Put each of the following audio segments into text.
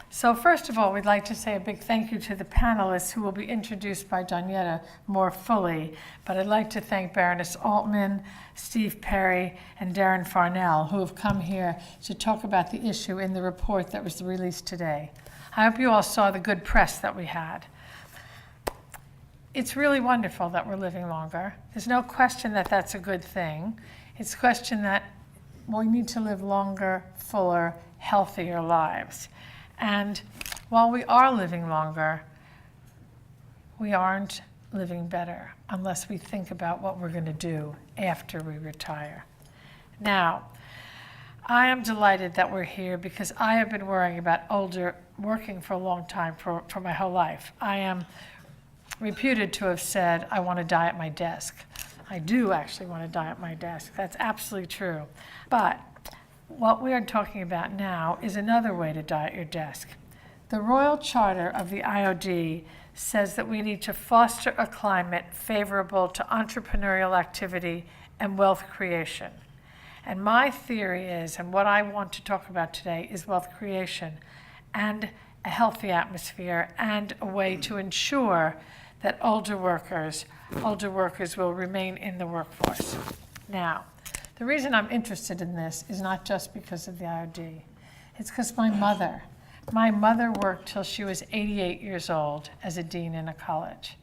So first of all, we'd like to say a big thank you to the panelists who will be introduced by Danietta more fully. But I'd like to thank Baroness Altman, Steve Perry, and Darren Farnell, who have come here to talk about the issue in the report that was released today. I hope you all saw the good press that we had. It's really wonderful that we're living longer. There's no question that that's a good thing. It's a question that we need to live longer, fuller, healthier lives. And while we are living longer, we aren't living better unless we think about what we're going to do after we retire. Now, I am delighted that we're here because I have been worrying about working for a long time, for my whole life. I am reputed to have said, I want to die at my desk. I do actually want to die at my desk. That's absolutely true. But what we are talking about now is another way to die at your desk. The Royal Charter of the IOD says that we need to foster a climate favorable to entrepreneurial activity and wealth creation. And my theory is, and what I want to talk about today, is wealth creation and a healthy atmosphere and a way to ensure that older workers will remain in the workforce. Now, the reason I'm interested in this is not just because of the IOD. It's because my mother worked till she was 88 years old as a dean in a college.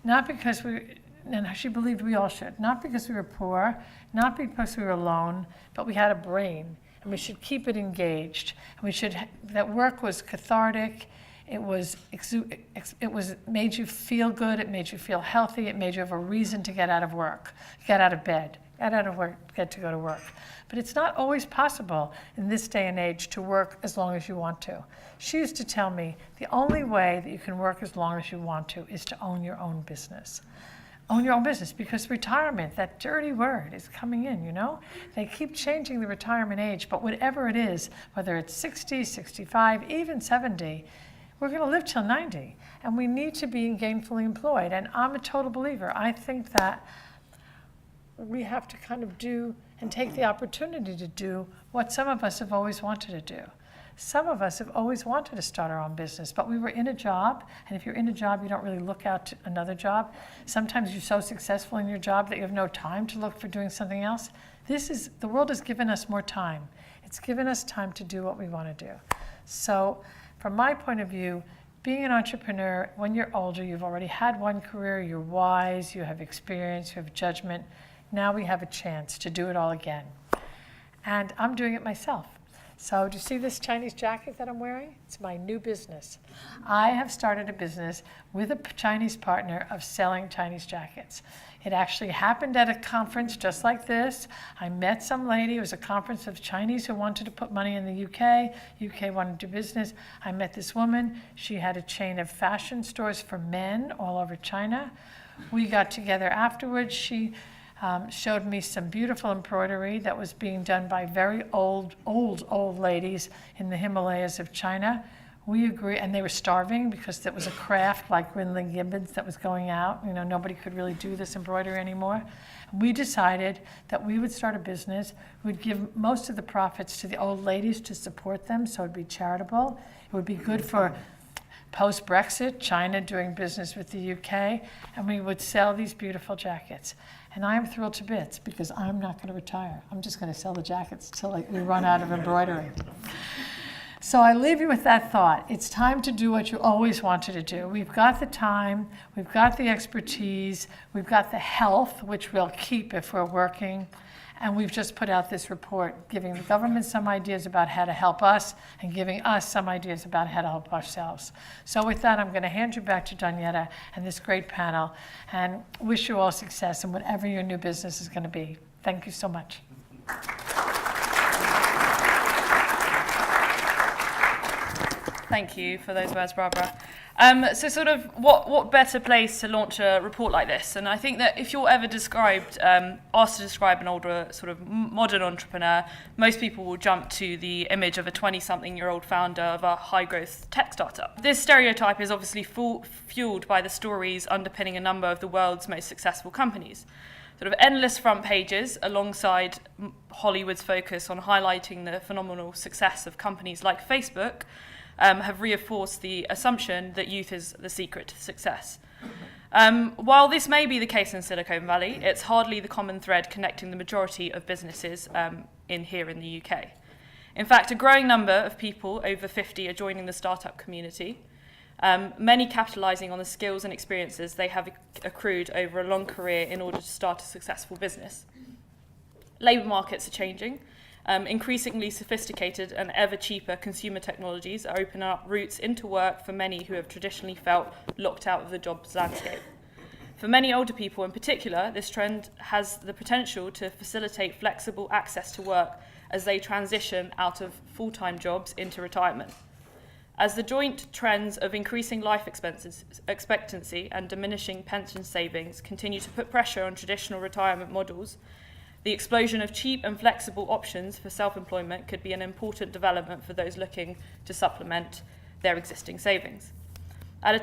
Not because and she believed we all should, not because we were poor, not because we were alone, but we had a brain, and we should keep it engaged. And that work was cathartic. It made you feel good. It made you feel healthy. It made you have a reason to get out of work, get out of bed, get out of work, get to go to work. But it's not always possible in this day and age to work as long as you want to. She used to tell me the only way that you can work as long as you want to is to own your own business. Own your own business, because retirement, that dirty word, is coming in, you know? They keep changing the retirement age, but whatever it is, whether it's 60, 65, even 70, we're going to live till 90, and we need to be gainfully employed. And I'm a total believer. I think that we have to kind of do and take the opportunity to do what some of us have always wanted to do. Some of us have always wanted to start our own business, but we were in a job, and if you're in a job, you don't really look out to another job. Sometimes you're so successful in your job that you have no time to look for doing something else. The world has given us more time. It's given us time to do what we want to do. So from my point of view, being an entrepreneur, when you're older, you've already had one career, you're wise, you have experience, you have judgment. Now we have a chance to do it all again. And I'm doing it myself. So do you see this Chinese jacket that I'm wearing? It's my new business. I have started a business with a Chinese partner of selling Chinese jackets. It actually happened at a conference just like this. I met some lady. It was a conference of Chinese who wanted to put money in the UK. UK wanted to do business. I met this woman. She had a chain of fashion stores for men all over China. We got together afterwards. She showed me some beautiful embroidery that was being done by very old ladies in the Himalayas of China. We agree, and they were starving because it was a craft like Rinling Gibbons that was going out. You know, nobody could really do this embroidery anymore. We decided that we would start a business. We'd give most of the profits to the old ladies to support them, so it'd be charitable. It would be good for post-Brexit, China doing business with the UK, and we would sell these beautiful jackets. And I am thrilled to bits because I'm not going to retire. I'm just going to sell the jackets till we run out of embroidery. So I leave you with that thought. It's time to do what you always wanted to do. We've got the time, we've got the expertise, we've got the health, which we'll keep if we're working. And we've just put out this report giving the government some ideas about how to help us and giving us some ideas about how to help ourselves. So with that, I'm going to hand you back to Danietta and this great panel and wish you all success in whatever your new business is going to be. Thank you so much. Thank you for those words, Barbara. So sort of what better place to launch a report like this? And I think that if you're ever asked to describe an older sort of modern entrepreneur, most people will jump to the image of a 20-something-year-old founder of a high-growth tech startup. This stereotype is obviously fueled by the stories underpinning a number of the world's most successful companies. Sort of endless front pages alongside Hollywood's focus on highlighting the phenomenal success of companies like Facebook have reinforced the assumption that youth is the secret to success. While this may be the case in Silicon Valley, it's hardly the common thread connecting the majority of businesses here in the UK. In fact, a growing number of people over 50 are joining the startup community, many capitalising on the skills and experiences they have accrued over a long career in order to start a successful business. Labour markets are changing. Increasingly sophisticated and ever cheaper consumer technologies are opening up routes into work for many who have traditionally felt locked out of the jobs landscape. For many older people in particular, this trend has the potential to facilitate flexible access to work as they transition out of full-time jobs into retirement. As the joint trends of increasing life expectancy and diminishing pension savings continue to put pressure on traditional retirement models, the explosion of cheap and flexible options for self-employment could be an important development for those looking to supplement their existing savings. At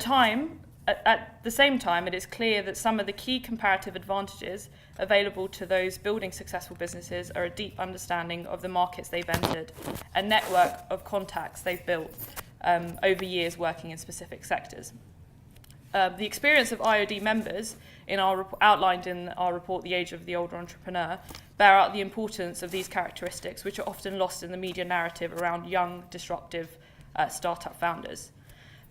the same time, it is clear that some of the key comparative advantages available to those building successful businesses are a deep understanding of the markets they've entered, a network of contacts they've built over years working in specific sectors. The experience of IOD members outlined in our report, The Age of the Older Entrepreneur, bear out the importance of these characteristics, which are often lost in the media narrative around young, disruptive startup founders.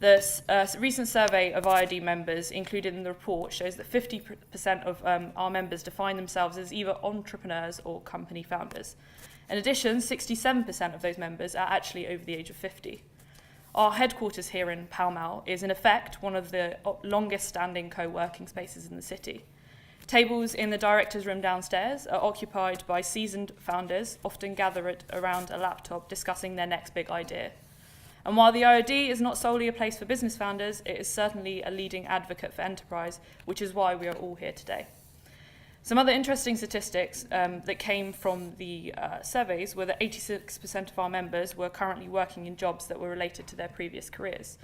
The recent survey of IOD members included in the report shows that 50% of our members define themselves as either entrepreneurs or company founders. In addition, 67% of those members are actually over the age of 50. Our headquarters here in Pall Mall is, in effect, one of the longest-standing co-working spaces in the city. Tables in the director's room downstairs are occupied by seasoned founders, often gathered around a laptop discussing their next big idea. And while the IOD is not solely a place for business founders, it is certainly a leading advocate for enterprise, which is why we are all here today. Some other interesting statistics that came from the surveys were that 86% of our members were currently working in jobs that were related to their previous careers.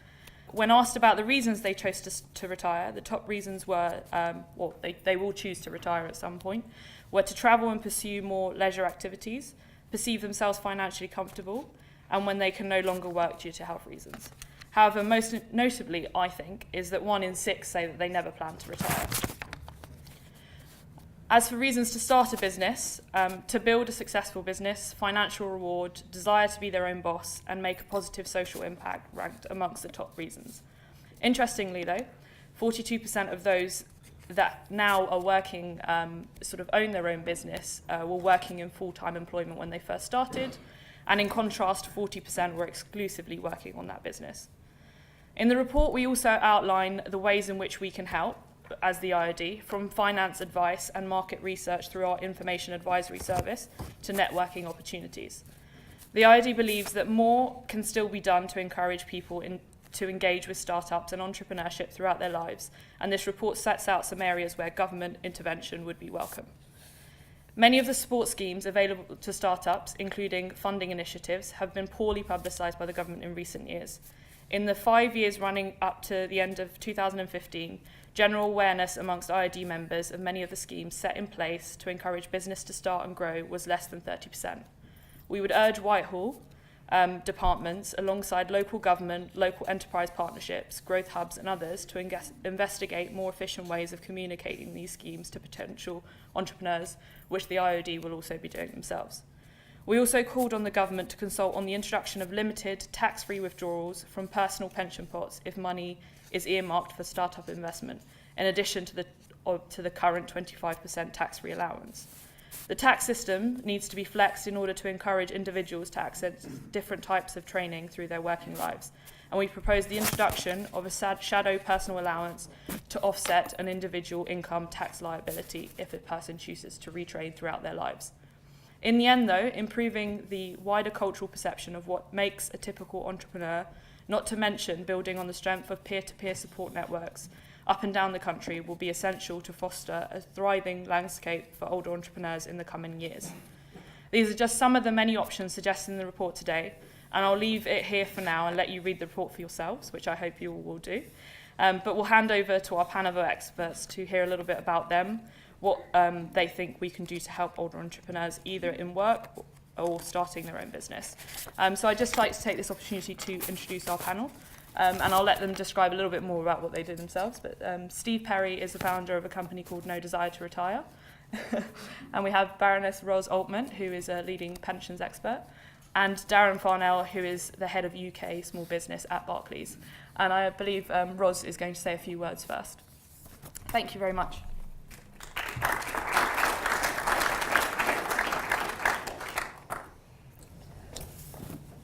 When asked about the reasons they chose to retire, the top reasons were, they will choose to retire at some point, were to travel and pursue more leisure activities, perceive themselves financially comfortable, and when they can no longer work due to health reasons. However, most notably, I think, is that 1 in 6 say that they never plan to retire. As for reasons to start a business, to build a successful business, financial reward, desire to be their own boss, and make a positive social impact ranked amongst the top reasons. Interestingly though, 42% of those that now are working, own their own business, were working in full-time employment when they first started, and in contrast, 40% were exclusively working on that business. In the report, we also outline the ways in which we can help, as the IOD, from finance advice and market research through our information advisory service to networking opportunities. The IOD believes that more can still be done to encourage people to engage with startups and entrepreneurship throughout their lives, and this report sets out some areas where government intervention would be welcome. Many of the support schemes available to startups, including funding initiatives, have been poorly publicised by the government in recent years. In the 5 years running up to the end of 2015, general awareness amongst IOD members of many of the schemes set in place to encourage business to start and grow was less than 30%. We would urge Whitehall departments, alongside local government, local enterprise partnerships, growth hubs and others, to investigate more efficient ways of communicating these schemes to potential entrepreneurs, which the IOD will also be doing themselves. We also called on the government to consult on the introduction of limited tax-free withdrawals from personal pension pots if money is earmarked for startup investment, in addition to the current 25% tax-free allowance. The tax system needs to be flexed in order to encourage individuals to access different types of training through their working lives, and we propose the introduction of a shadow personal allowance to offset an individual income tax liability if a person chooses to retrain throughout their lives. In the end, though, improving the wider cultural perception of what makes a typical entrepreneur, not to mention building on the strength of peer-to-peer support networks up and down the country, will be essential to foster a thriving landscape for older entrepreneurs in the coming years. These are just some of the many options suggested in the report today, and I'll leave it here for now and let you read the report for yourselves, which I hope you all will do. But we'll hand over to our panel of experts to hear a little bit about them, what they think we can do to help older entrepreneurs either in work or starting their own business. So I'd just like to take this opportunity to introduce our panel. And I'll let them describe a little bit more about what they do themselves. But Steve Perry is the founder of a company called No Desire to Retire. And we have Baroness Ros Altman, who is a leading pensions expert, and Darren Farnell, who is the head of UK small business at Barclays. And I believe Ros is going to say a few words first. Thank you very much.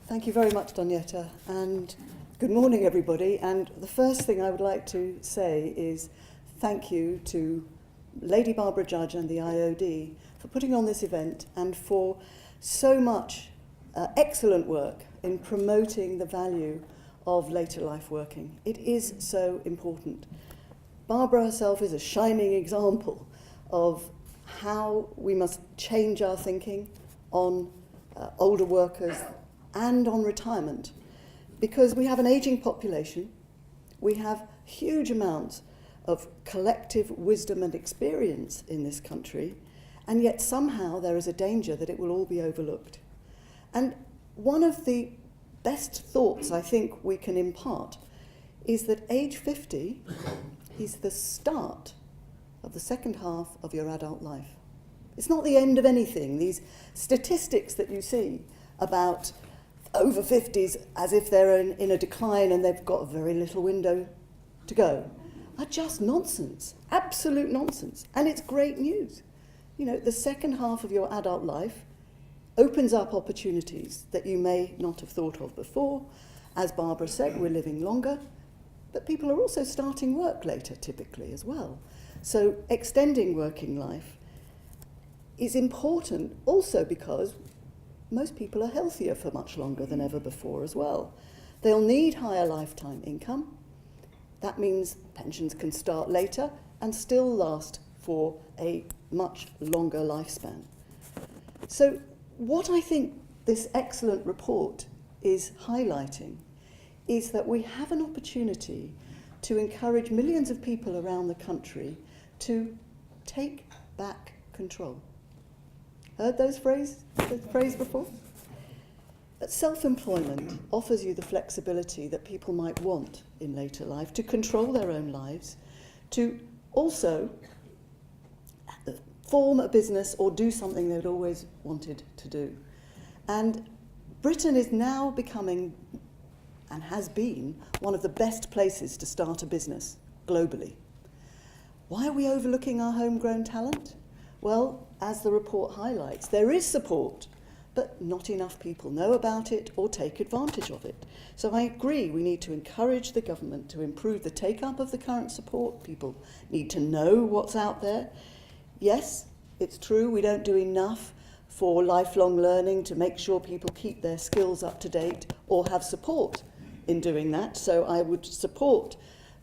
Thank you very much, Donietta, and good morning, everybody. And the first thing I would like to say is thank you to Lady Barbara Judge and the IOD for putting on this event and for so much excellent work in promoting the value of later life working. It is so important. Barbara herself is a shining example of how we must change our thinking on older workers and on retirement, because we have an ageing population, we have huge amounts of collective wisdom and experience in this country, and yet somehow there is a danger that it will all be overlooked. And one of the best thoughts I think we can impart is that age 50 is the start of the second half of your adult life. It's not the end of anything. These statistics that you see about over 50s as if they're in a decline and they've got a very little window to go are just nonsense, absolute nonsense. And it's great news. You know, the second half of your adult life opens up opportunities that you may not have thought of before. As Barbara said, we're living longer, but people are also starting work later typically as well. So extending working life is important also because most people are healthier for much longer than ever before as well. They'll need higher lifetime income. That means pensions can start later and still last for a much longer lifespan. So what I think this excellent report is highlighting is that we have an opportunity to encourage millions of people around the country to take back control. Heard that phrase before? But self-employment offers you the flexibility that people might want in later life to control their own lives, to also form a business or do something they'd always wanted to do. And Britain is now becoming, and has been, one of the best places to start a business globally. Why are we overlooking our homegrown talent? Well, as the report highlights, there is support, but not enough people know about it or take advantage of it. So I agree we need to encourage the government to improve the take-up of the current support. People need to know what's out there. Yes, it's true we don't do enough for lifelong learning to make sure people keep their skills up to date or have support in doing that. So I would support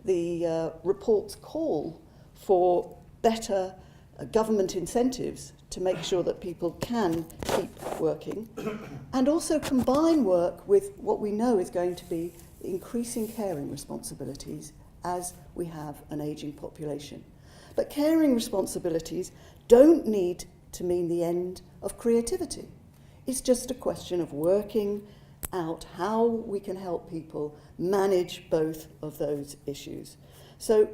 the report's call for better government incentives to make sure that people can keep working, and also combine work with what we know is going to be increasing caring responsibilities as we have an ageing population. But caring responsibilities don't need to mean the end of creativity. It's just a question of working out how we can help people manage both of those issues. So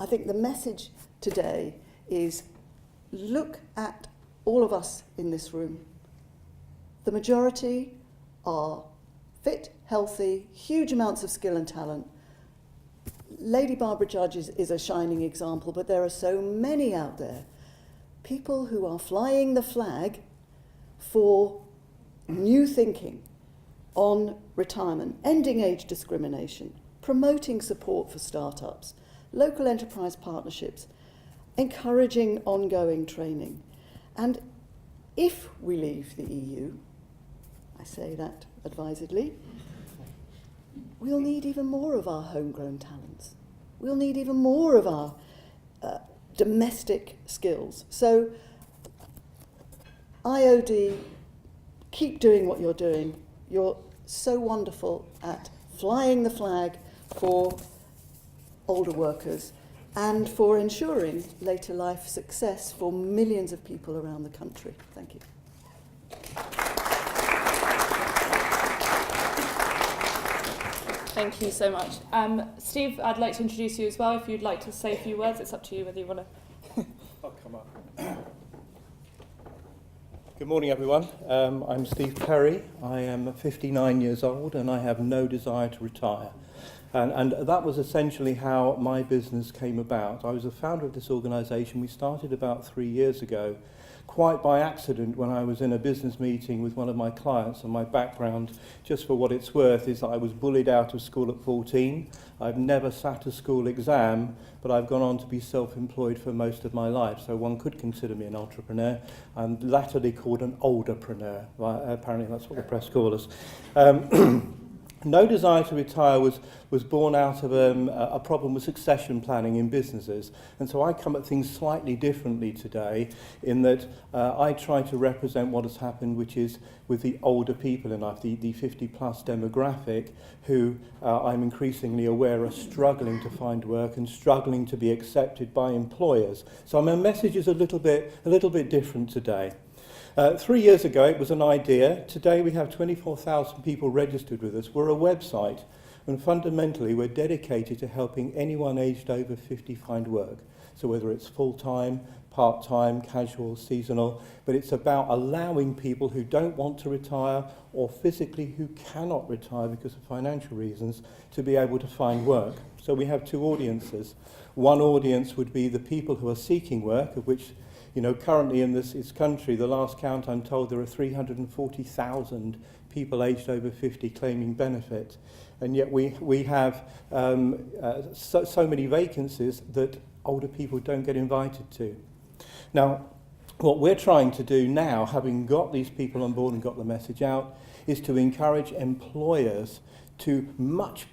I think the message today is look at all of us in this room. The majority are fit, healthy, huge amounts of skill and talent. Lady Barbara Judge is a shining example, but there are so many out there. People who are flying the flag for new thinking on retirement, ending age discrimination, promoting support for startups, local enterprise partnerships, encouraging ongoing training. And if we leave the EU, I say that advisedly, we'll need even more of our homegrown talents. We'll need even more of our domestic skills. So IOD, keep doing what you're doing. You're so wonderful at flying the flag for older workers and for ensuring later life success for millions of people around the country. Thank you. Thank you so much. Steve, I'd like to introduce you as well. If you'd like to say a few words, it's up to you whether you want to. I'll come up. Good morning, everyone. I'm Steve Perry. I am 59 years old and I have no desire to retire. And that was essentially how my business came about. I was the founder of this organisation. We started about 3 years ago, quite by accident, when I was in a business meeting with one of my clients. And my background, just for what it's worth, is that I was bullied out of school at 14. I've never sat a school exam, but I've gone on to be self-employed for most of my life. So one could consider me an entrepreneur. I'm latterly called an olderpreneur. Apparently that's what the press call us. No desire to retire was born out of a problem with succession planning in businesses. And so I come at things slightly differently today in that I try to represent what has happened, which is with the older people in life, the 50-plus demographic, who I'm increasingly aware are struggling to find work and struggling to be accepted by employers. So my message is a little bit different today. 3 years ago, it was an idea. Today, we have 24,000 people registered with us. We're a website, and fundamentally, we're dedicated to helping anyone aged over 50 find work. So whether it's full-time, part-time, casual, seasonal, but it's about allowing people who don't want to retire or physically who cannot retire because of financial reasons to be able to find work. So we have two audiences. One audience would be the people who are seeking work, of which currently in this country, the last count I'm told there are 340,000 people aged over 50 claiming benefit. And yet we have so many vacancies that older people don't get invited to. Now, what we're trying to do now, having got these people on board and got the message out, is to encourage employers to much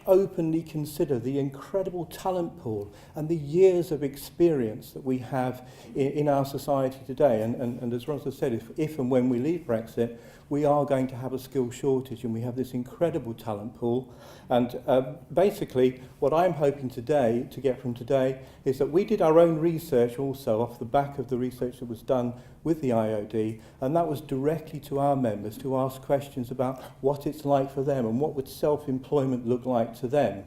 openly consider the incredible talent pool and the years of experience that we have in our society today. And as Rosa said, if and when we leave Brexit, we are going to have a skill shortage, and we have this incredible talent pool. And basically, what I'm hoping today to get from today is that we did our own research also off the back of the research that was done with the IOD, and that was directly to our members to ask questions about what it's like for them and what would self-employment look like to them.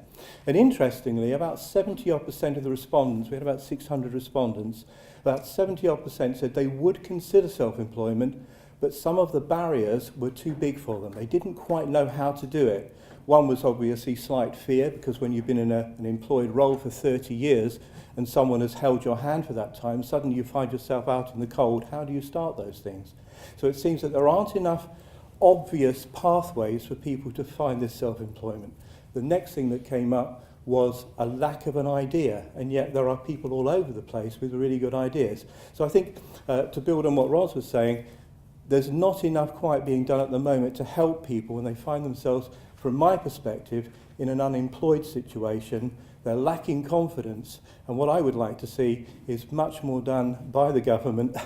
And interestingly, about 70-odd% of the respondents, we had about 600 respondents, about 70-odd% said they would consider self-employment, but some of the barriers were too big for them. They didn't quite know how to do it. One was obviously slight fear, because when you've been in an employed role for 30 years and someone has held your hand for that time, suddenly you find yourself out in the cold. How do you start those things? So it seems that there aren't enough obvious pathways for people to find this self-employment. The next thing that came up was a lack of an idea, and yet there are people all over the place with really good ideas. So I think, to build on what Ros was saying, there's not enough quite being done at the moment to help people when they find themselves, from my perspective, in an unemployed situation. They're lacking confidence, and what I would like to see is much more done by the government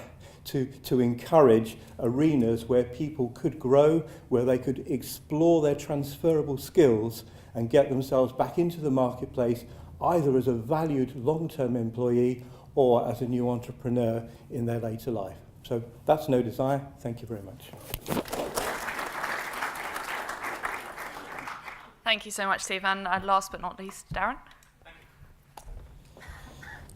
to encourage arenas where people could grow, where they could explore their transferable skills and get themselves back into the marketplace, either as a valued long-term employee or as a new entrepreneur in their later life. So that's No Desire. Thank you very much. Thank you so much, Steve. And last but not least, Darren.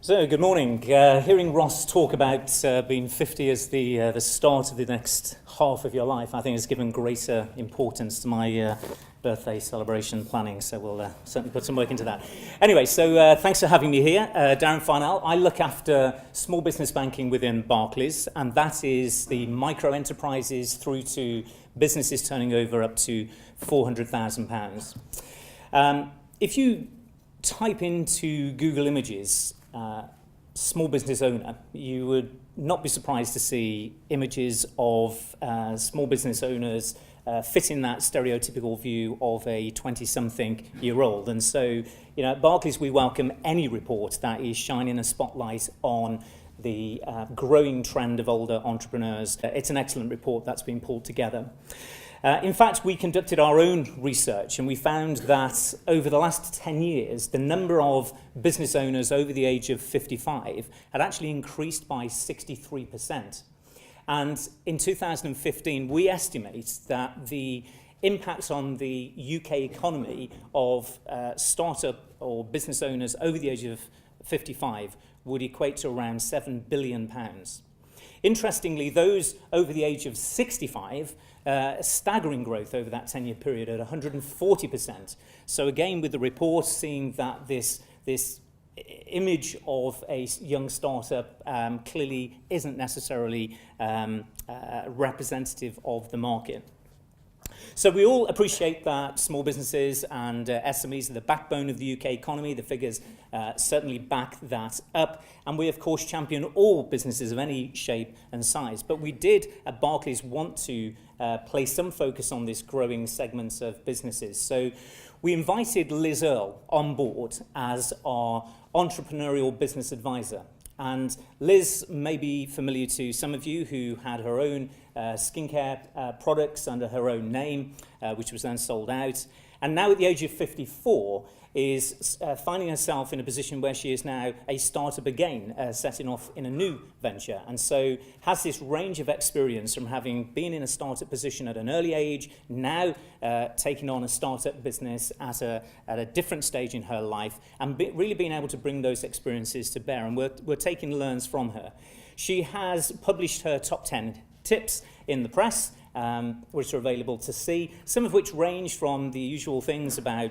So, good morning. Hearing Ross talk about being 50 as the start of the next half of your life, I think has given greater importance to my birthday celebration planning, so we'll certainly put some work into that. Anyway, so thanks for having me here. Darren Farnell. I look after small business banking within Barclays, and that is the micro enterprises through to businesses turning over up to £400,000. If you type into Google Images, small business owner, you would not be surprised to see images of small business owners fitting that stereotypical view of a 20-something-year-old. And so, at Barclays, we welcome any report that is shining a spotlight on the growing trend of older entrepreneurs. It's an excellent report that's been pulled together. In fact, we conducted our own research, and we found that over the last 10 years, the number of business owners over the age of 55 had actually increased by 63%. And in 2015, we estimate that the impact on the UK economy of startup or business owners over the age of 55 would equate to around £7 billion. Interestingly, those over the age of 65, staggering growth over that 10-year period at 140%. So again, with the report, seeing that this image of a young startup clearly isn't necessarily representative of the market. So we all appreciate that small businesses and SMEs are the backbone of the UK economy. The figures certainly back that up. And we, of course, champion all businesses of any shape and size. But we did, at Barclays, want to place some focus on this growing segment of businesses. So we invited Liz Earle on board as our entrepreneurial business advisor. And Liz may be familiar to some of you who had her own skincare products under her own name, which was then sold out. And now at the age of 54 is finding herself in a position where she is now a startup again, setting off in a new venture. And so has this range of experience from having been in a startup position at an early age, now taking on a startup business at a different stage in her life, and really being able to bring those experiences to bear. And we're taking learns from her. She has published her top 10 tips in the press, which are available to see, some of which range from the usual things about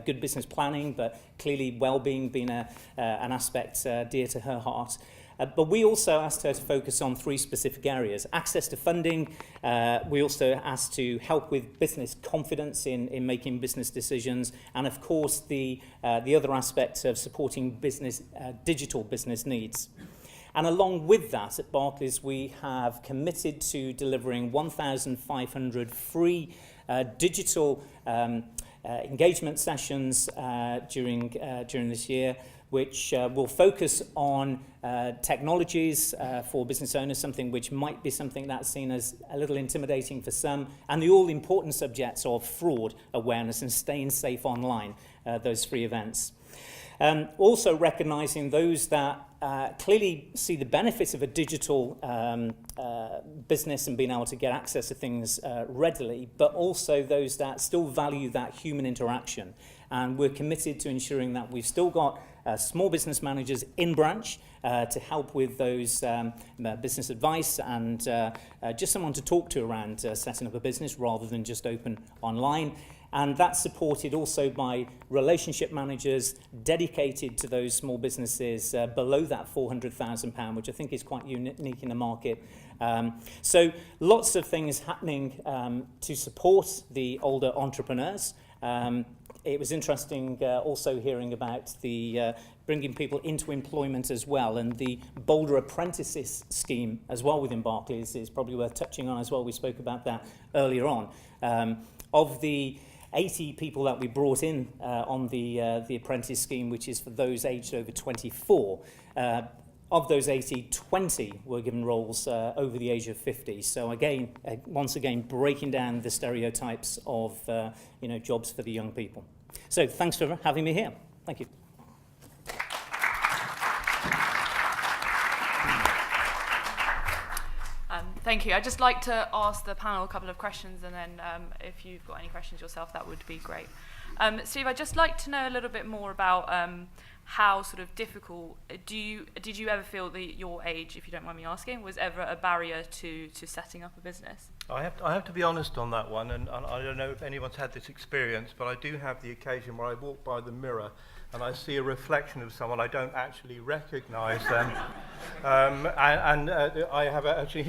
good business planning, but clearly well-being being an aspect dear to her heart. But we also asked her to focus on 3 specific areas: access to funding. We also asked to help with business confidence in making business decisions, and of course the other aspect of supporting business digital business needs. And along with that, at Barclays, we have committed to delivering 1,500 free digital engagement sessions during this year, which will focus on technologies for business owners, something which might be something that's seen as a little intimidating for some, and the all-important subjects of fraud awareness and staying safe online, those free events. Also recognising those that clearly see the benefits of a digital business and being able to get access to things readily, but also those that still value that human interaction. And we're committed to ensuring that we've still got small business managers in branch to help with those business advice and just someone to talk to around setting up a business rather than just open online. And that's supported also by relationship managers dedicated to those small businesses below that £400,000, which I think is quite unique in the market. So lots of things happening to support the older entrepreneurs. It was interesting also hearing about the bringing people into employment as well, and the Boulder Apprentices scheme as well within Barclays is probably worth touching on as well. We spoke about that earlier on. Of the 80 people that we brought in on the apprentice scheme, which is for those aged over 24, of those 80, 20 were given roles over the age of 50. So again, once again, breaking down the stereotypes of jobs for the young people. So thanks for having me here. Thank you. Thank you. I'd just like to ask the panel a couple of questions, and then if you've got any questions yourself, that would be great. Steve, I'd just like to know a little bit more about how sort of difficult did you ever feel that your age, if you don't mind me asking, was ever a barrier to setting up a business? I have to be honest on that one, and I don't know if anyone's had this experience, but I do have the occasion where I walk by the mirror and I see a reflection of someone I don't actually recognise them. I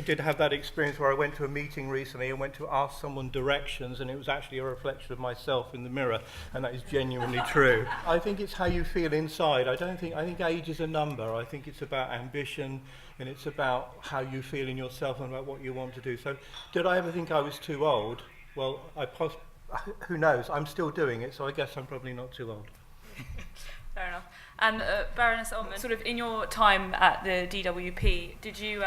did have that experience where I went to a meeting recently and went to ask someone directions, and it was actually a reflection of myself in the mirror, and that is genuinely true. I think it's how you feel inside. I think age is a number. I think it's about ambition, and it's about how you feel in yourself and about what you want to do. So did I ever think I was too old? Well, who knows? I'm still doing it, so I guess I'm probably not too old. Fair enough. And Baroness Altman, sort of in your time at the DWP, did you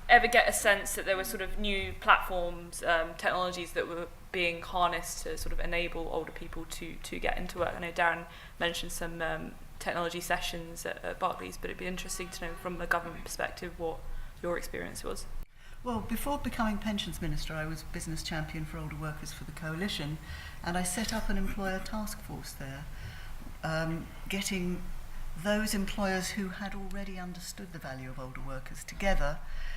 ever get a sense that there were sort of new platforms, technologies that were being harnessed to sort of enable older people to get into work? I know Darren mentioned some technology sessions at Barclays, but it'd be interesting to know from a government perspective what your experience was. Well, before becoming Pensions Minister, I was business champion for older workers for the Coalition, and I set up an employer task force there, getting those employers who had already understood the value of older workers together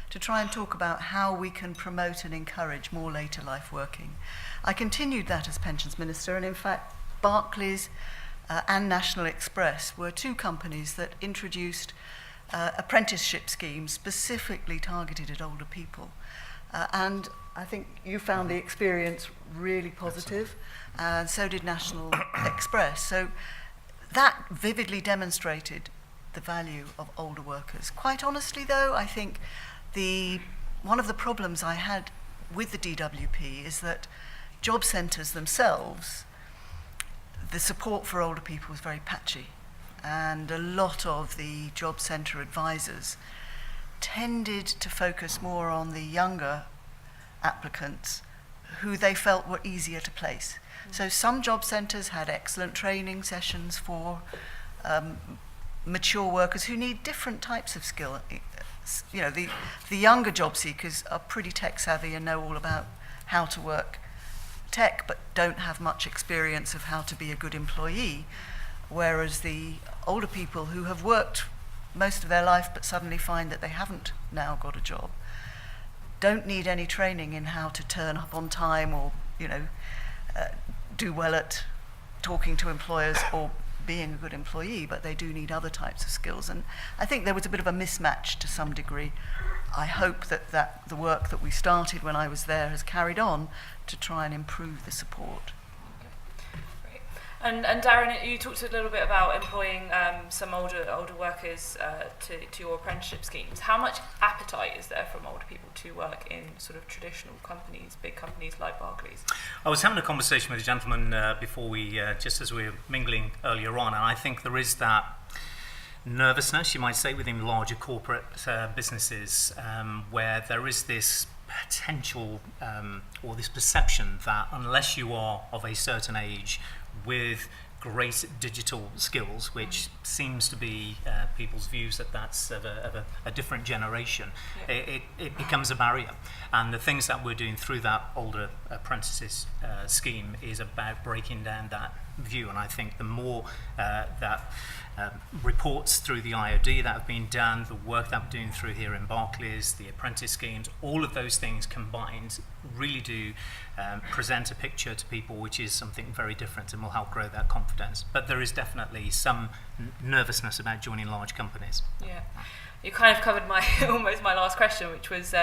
to try and talk about how we can promote and encourage more later life working. I continued that as Pensions Minister, and in fact, Barclays and National Express were two companies that introduced apprenticeship schemes specifically targeted at older people. And I think you found the experience really positive, and so did National Express. So that vividly demonstrated the value of older workers. Quite honestly, though, I think one of the problems I had with the DWP is that job centres themselves, the support for older people was very patchy. And a lot of the job centre advisors tended to focus more on the younger applicants who they felt were easier to place. So some job centres had excellent training sessions for mature workers who need different types of skill. You know, the younger job seekers are pretty tech savvy and know all about how to work tech, but don't have much experience of how to be a good employee. Whereas the older people who have worked most of their life but suddenly find that they haven't now got a job, don't need any training in how to turn up on time or, you know, do well at talking to employers or being a good employee, but they do need other types of skills. And I think there was a bit of a mismatch to some degree. I hope that the work that we started when I was there has carried on to try and improve the support. And Darren, you talked a little bit about employing some older workers to your apprenticeship schemes. How much appetite is there from older people to work in sort of traditional companies, big companies like Barclays? I was having a conversation with a gentleman before we, just as we were mingling earlier on, and I think there is that nervousness, you might say, within larger corporate businesses where there is this potential or this perception that unless you are of a certain age with great digital skills, which seems to be people's views that that's of a different generation, it becomes a barrier. And the things that we're doing through that older apprentices scheme is about breaking down that view. And I think the more that reports through the IOD that have been done, the work that we're doing through here in Barclays, the apprentice schemes, all of those things combined really do present a picture to people which is something very different and will help grow that confidence. But there is definitely some nervousness about joining large companies. Yeah. You kind of covered my almost my last question, which was,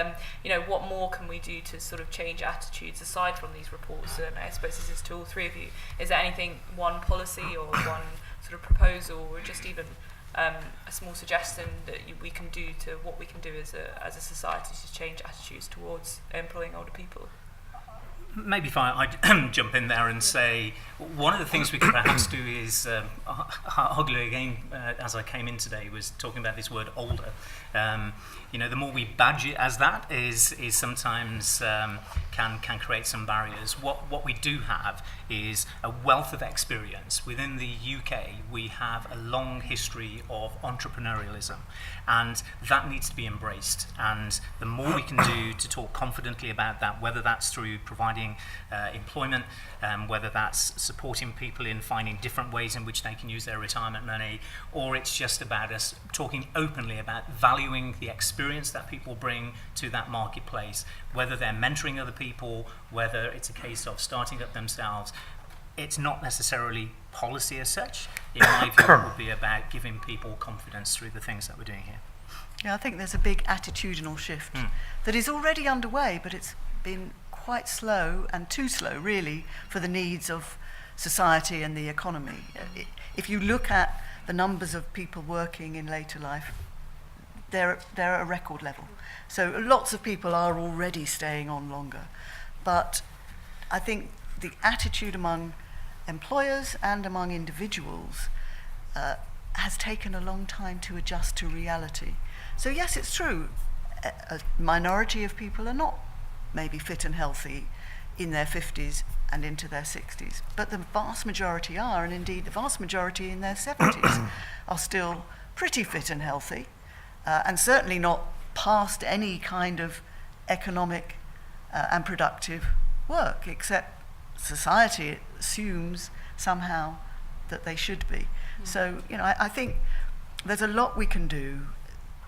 you know, what more can we do to sort of change attitudes aside from these reports? And I suppose this is to all three of you. Is there anything, one policy or one sort of proposal, or just even a small suggestion that we can do to what we can do as a society to change attitudes towards employing older people? Maybe if I jump in there and say one of the things we could perhaps do is, Hoglu again, as I came in today, was talking about this word older. You know, the more we badge it as that is sometimes can create some barriers. What we do have is a wealth of experience. Within the UK, we have a long history of entrepreneurialism, and that needs to be embraced. And the more we can do to talk confidently about that, whether that's through providing employment, whether that's supporting people in finding different ways in which they can use their retirement money, or it's just about us talking openly about valuing the experience that people bring to that marketplace, whether they're mentoring other people, whether it's a case of starting up themselves. It's not necessarily policy as such. In my view, it would be about giving people confidence through the things that we're doing here. Yeah, I think there's a big attitudinal shift that is already underway, but it's been quite slow, and too slow really, for the needs of society and the economy. If you look at the numbers of people working in later life, they're at a record level. So lots of people are already staying on longer. But I think the attitude among employers and among individuals has taken a long time to adjust to reality. So yes, it's true, a minority of people are not maybe fit and healthy in their 50s and into their 60s, but the vast majority are, and indeed the vast majority in their 70s are still pretty fit and healthy, and certainly not past any kind of economic and productive work, except society assumes somehow that they should be. So, you know, I think there's a lot we can do,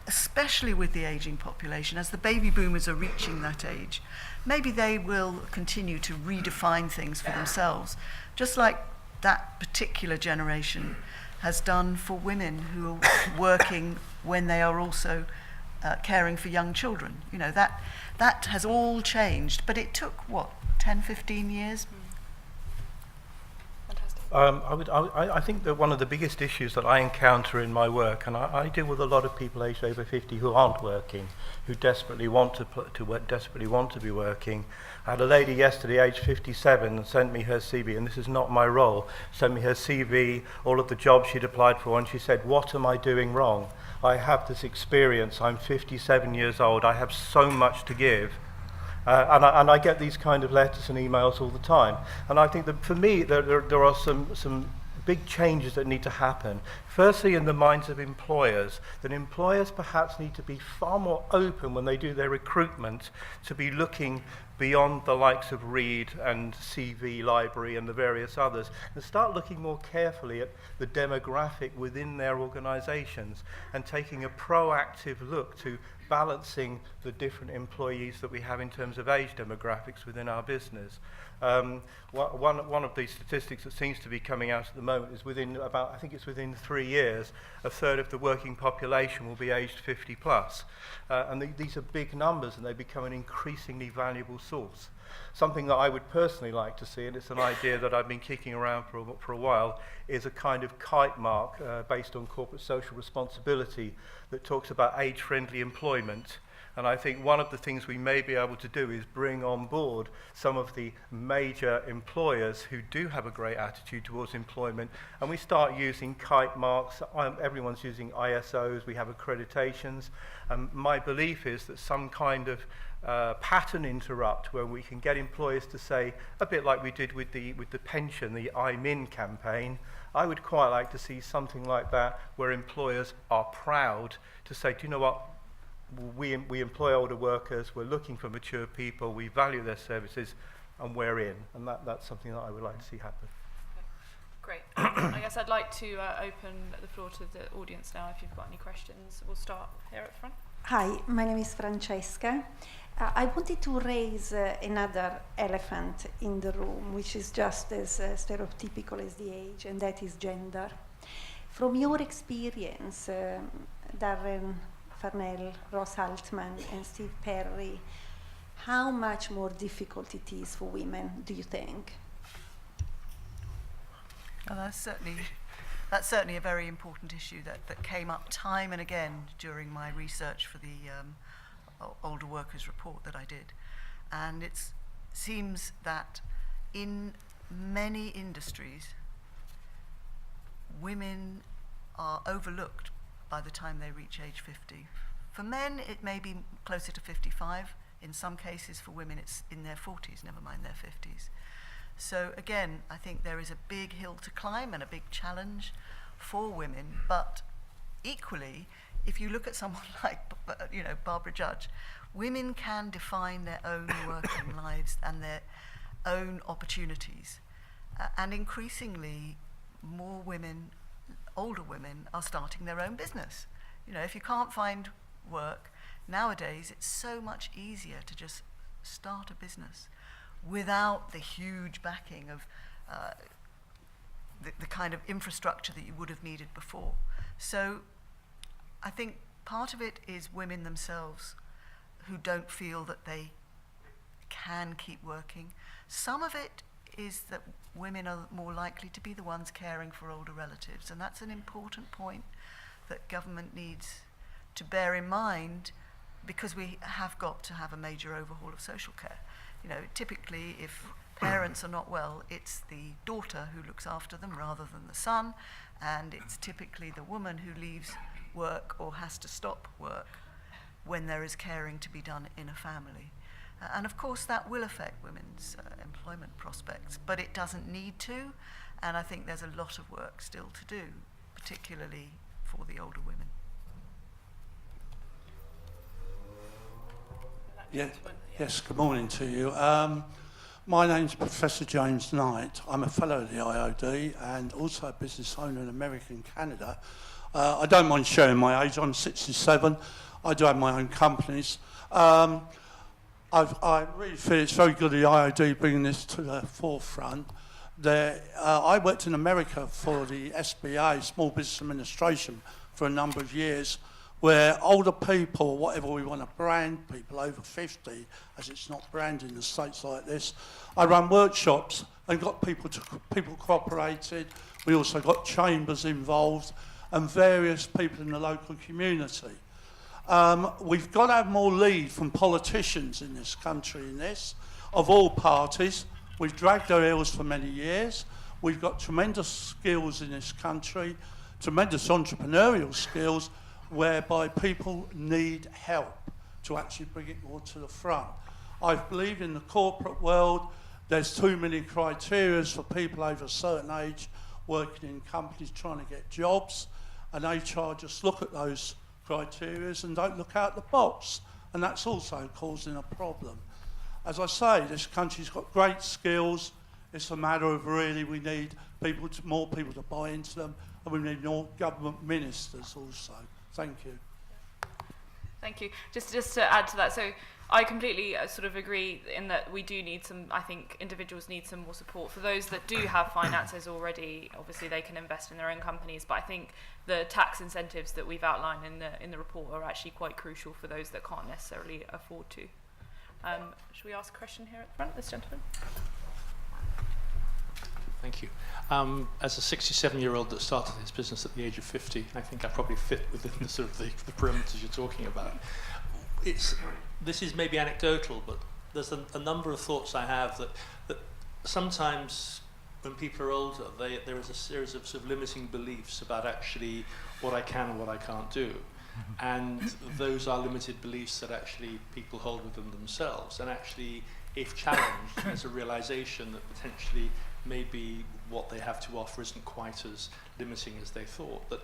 especially with the aging population. As the baby boomers are reaching that age, maybe they will continue to redefine things for themselves, just like that particular generation has done for women who are working when they are also caring for young children. You know, that has all changed, but it took, what, 10, 15 years? I think that one of the biggest issues that I encounter in my work, and I deal with a lot of people aged over 50 who aren't working, who desperately want to work, desperately want to be working. I had a lady yesterday, aged 57, sent me her CV, and this is not my role, sent me her CV, all of the jobs she'd applied for, and she said, "What am I doing wrong? I have this experience, I'm 57 years old, I have so much to give." And I get these kind of letters and emails all the time. And I think that for me, there are some big changes that need to happen. Firstly, in the minds of employers, that employers perhaps need to be far more open when they do their recruitment to be looking beyond the likes of Reed and CV Library and the various others, and start looking more carefully at the demographic within their organisations and taking a proactive look to balancing the different employees that we have in terms of age demographics within our business. One of the statistics that seems to be coming out at the moment is within 3 years, a third of the working population will be aged 50 plus. And these are big numbers, and they become an increasingly valuable source. Something that I would personally like to see, and it's an idea that I've been kicking around for a while, is a kind of kite mark based on corporate social responsibility that talks about age-friendly employment. And I think one of the things we may be able to do is bring on board some of the major employers who do have a great attitude towards employment, and we start using kite marks. Everyone's using ISOs, we have accreditations, and my belief is that some kind of pattern interrupt where we can get employers to say, a bit like we did with the pension, the I'm In campaign. I would quite like to see something like that where employers are proud to say, do you know what, we employ older workers, we're looking for mature people, we value their services, and we're in. And that's something that I would like to see happen. Great. I guess I'd like to open the floor to the audience now if you've got any questions. We'll start here at the front. Hi, my name is Francesca. I wanted to raise another elephant in the room, which is just as stereotypical as the age, and that is gender. From your experience, Darren Farnell, Ross Altman, and Steve Perry, how much more difficult it is for women, do you think? Well, that's certainly a very important issue that came up time and again during my research for the older workers report that I did. And it seems that in many industries, women are overlooked by the time they reach age 50. For men, it may be closer to 55. In some cases, for women, it's in their 40s, never mind their 50s. So again, I think there is a big hill to climb and a big challenge for women, but equally, if you look at someone like, Barbara Judge, women can define their own working lives and their own opportunities. And increasingly, more women, older women, are starting their own business. You know, if you can't find work, nowadays it's so much easier to just start a business without the huge backing of the kind of infrastructure that you would have needed before. So I think part of it is women themselves who don't feel that they can keep working. Some of it is that women are more likely to be the ones caring for older relatives, and that's an important point that government needs to bear in mind, because we have got to have a major overhaul of social care. You know, typically if parents are not well, it's the daughter who looks after them rather than the son, and it's typically the woman who leaves work or has to stop work when there is caring to be done in a family. And of course that will affect women's employment prospects, but it doesn't need to, and I think there's a lot of work still to do, particularly for the older women. In that Yeah. Yes, good morning to you. My name's Professor James Knight. I'm a fellow of the IOD and also a business owner in America and Canada. I don't mind sharing my age. I'm 67. I do have my own companies. I really feel it's very good of the IOD bringing this to the forefront. I worked in America for the SBA, Small Business Administration, for a number of years, where older people, whatever we want to brand people over 50, as it's not branded in the States like this, I run workshops and got people cooperated. We also got chambers involved and various people in the local community. We've got to have more lead from politicians in this country in this, of all parties. We've dragged our heels for many years. We've got tremendous skills in this country, tremendous entrepreneurial skills, whereby people need help to actually bring it more to the front. I believe in the corporate world, there's too many criteria for people over a certain age working in companies trying to get jobs, and HR just look at those criteria and don't look out the box, and that's also causing a problem. As I say, this country's got great skills. It's a matter of really we need more people to buy into them, and we need more government ministers also. Thank you. Thank you. Just to add to that, so I completely sort of agree in that we do need some, I think individuals need some more support. For those that do have finances already, obviously they can invest in their own companies, but I think the tax incentives that we've outlined in the report are actually quite crucial for those that can't necessarily afford to. Should we ask a question here at the front, this gentleman? Thank you. As a 67-year-old that started his business at the age of 50, I think I probably fit within the sort of the parameters you're talking about. This is maybe anecdotal, but there's a number of thoughts I have that sometimes when people are older, there is a series of sort of limiting beliefs about actually what I can and what I can't do. And those are limited beliefs that actually people hold within themselves. And actually, if challenged, there's a realization that potentially maybe what they have to offer isn't quite as limiting as they thought. That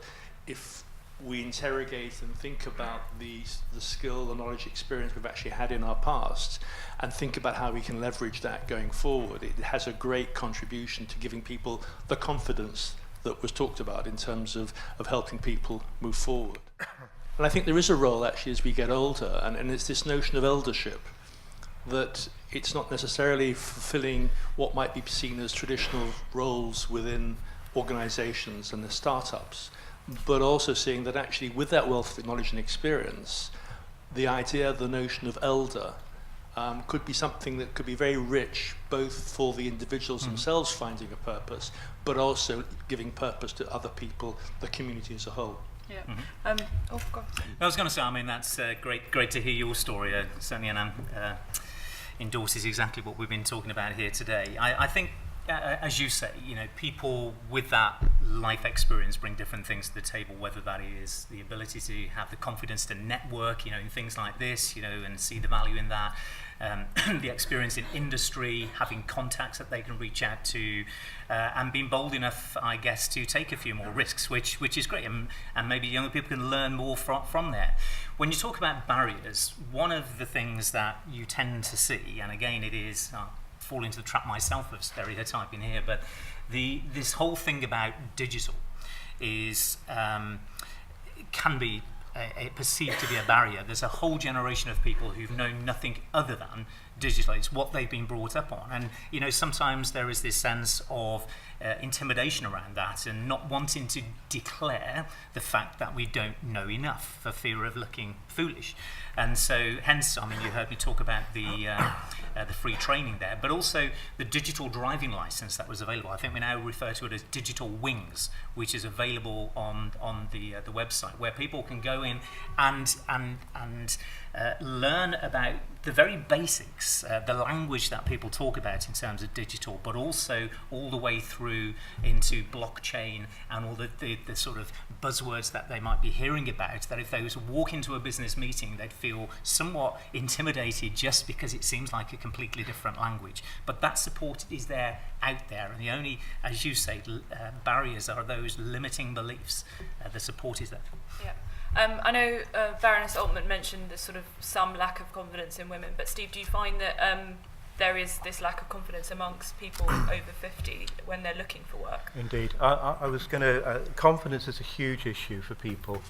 if we interrogate and think about the skill, the knowledge, experience we've actually had in our past, and think about how we can leverage that going forward, it has a great contribution to giving people the confidence that was talked about in terms of helping people move forward. And I think there is a role actually as we get older, and it's this notion of eldership, that it's not necessarily fulfilling what might be seen as traditional roles within organizations and the startups, but also seeing that actually with that wealth of knowledge and experience, the idea, the notion of elder could be something that could be very rich, both for the individuals themselves finding a purpose, but also giving purpose to other people, the community as a whole. Yeah. God. I was going to say, I mean, that's great to hear your story. Certainly, Anand endorses exactly what we've been talking about here today. I think, as you say, you know, people with that life experience bring different things to the table, whether that is the ability to have the confidence to network, you know, in things like this, you know, and see the value in that, the experience in industry, having contacts that they can reach out to, and being bold enough, I guess, to take a few more risks, which is great, and maybe younger people can learn more from there. When you talk about barriers, one of the things that you tend to see, and again, it is fall into the trap myself of stereotyping here, but this whole thing about digital is can be perceived to be a barrier. There's a whole generation of people who've known nothing other than digital. It's what they've been brought up on, and you know, sometimes there is this sense of intimidation around that, and not wanting to declare the fact that we don't know enough for fear of looking foolish. And so hence, I mean, you heard me talk about the free training there, but also the digital driving license that was available. I think we now refer to it as Digital Wings, which is available on the website, where people can go in and learn about the very basics, the language that people talk about in terms of digital, but also all the way through into blockchain and all the sort of buzzwords that they might be hearing about, that if they was to walk into a business meeting, they'd feel somewhat intimidated just because it seems like a completely different language. But that support is there, out there, and the only, as you say, barriers are those limiting beliefs. The support is there. Yeah. I know Baroness Altman mentioned the sort of some lack of confidence in women, but Steve, do you find that there is this lack of confidence amongst people over 50 when they're looking for work? Indeed. I was going to... confidence is a huge issue for people.